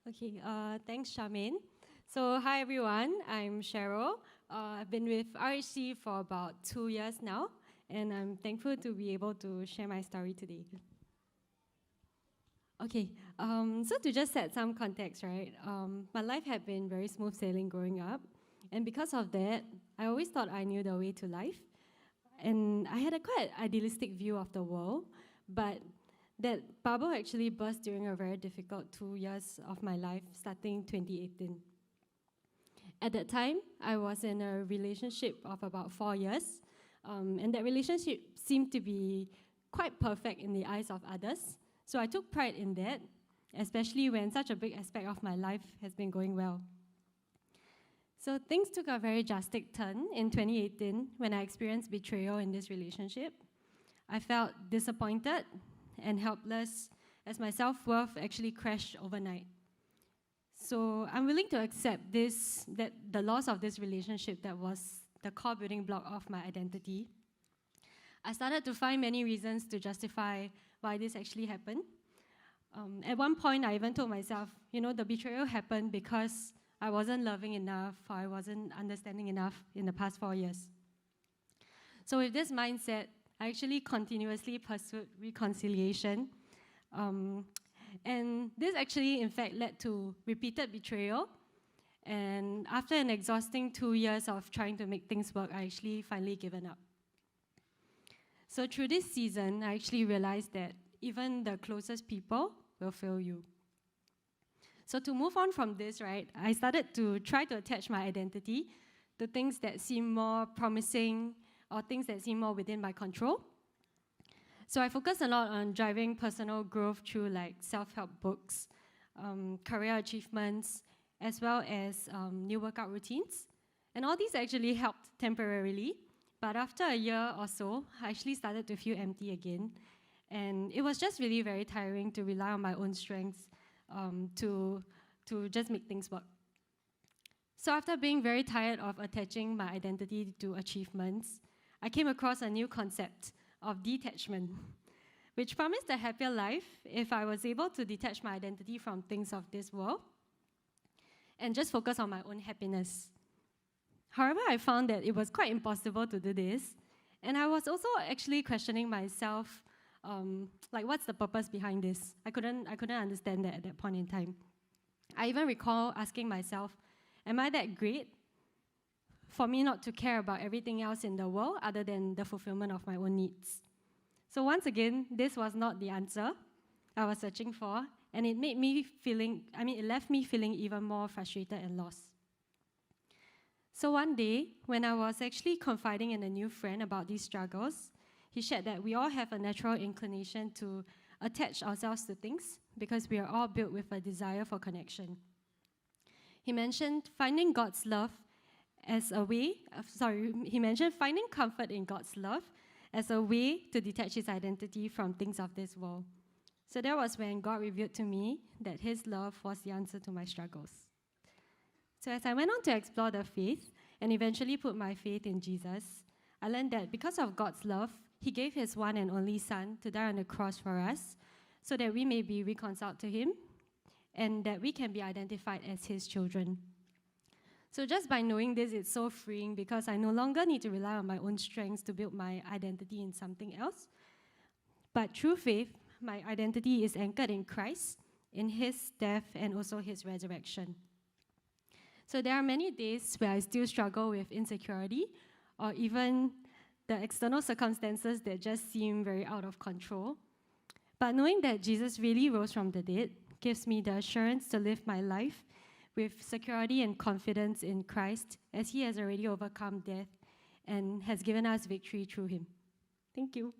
Okay, thanks, Charmaine. So, hi everyone, I'm Cheryl. I've been with RHC for about 2 years now, and I'm thankful to be able to share my story today. Okay, so to just set some context, right? My life had been very smooth sailing growing up, and because of that, I always thought I knew the way to life, and I had a quite idealistic view of the world, but that bubble actually burst during a very difficult 2 years of my life, starting 2018. At that time, I was in a relationship of about 4 years, and that relationship seemed to be quite perfect in the eyes of others. So I took pride in that, especially when such a big aspect of my life has been going well. So things took a very drastic turn in 2018 when I experienced betrayal in this relationship. I felt disappointed and helpless as my self-worth actually crashed overnight. So I'm willing to accept that the loss of this relationship that was the core building block of my identity. I started to find many reasons to justify why this actually happened. At one point, I even told myself, the betrayal happened because I wasn't loving enough or I wasn't understanding enough in the past 4 years. So with this mindset, I actually continuously pursued reconciliation. And this actually, in fact, led to repeated betrayal. And after an exhausting 2 years of trying to make things work, I actually finally given up. So through this season, I actually realized that even the closest people will fail you. So to move on from this, right, I started to try to attach my identity to things that seem more promising or things that seem more within my control. So I focused a lot on driving personal growth through like self-help books, career achievements, as well as new workout routines. And all these actually helped temporarily. But after a year or so, I actually started to feel empty again. And it was just really very tiring to rely on my own strengths to just make things work. So after being very tired of attaching my identity to achievements, I came across a new concept of detachment, which promised a happier life if I was able to detach my identity from things of this world and just focus on my own happiness. However, I found that it was quite impossible to do this, and I was also actually questioning myself, like what's the purpose behind this? I couldn't understand that at that point in time. I even recall asking myself, am I that great for me not to care about everything else in the world other than the fulfillment of my own needs? So once again, this was not the answer I was searching for, and it left me feeling even more frustrated and lost. So one day, when I was actually confiding in a new friend about these struggles, he shared that we all have a natural inclination to attach ourselves to things because we are all built with a desire for connection. He mentioned finding God's love as a way, he mentioned finding comfort in God's love as a way to detach his identity from things of this world. So that was when God revealed to me that his love was the answer to my struggles. So as I went on to explore the faith and eventually put my faith in Jesus, I learned that because of God's love, he gave his one and only Son to die on the cross for us so that we may be reconciled to him and that we can be identified as his children. So just by knowing this, it's so freeing because I no longer need to rely on my own strengths to build my identity in something else. But through faith, my identity is anchored in Christ, in his death, and also his resurrection. So there are many days where I still struggle with insecurity or even the external circumstances that just seem very out of control. But knowing that Jesus really rose from the dead gives me the assurance to live my life with security and confidence in Christ, as he has already overcome death and has given us victory through him. Thank you.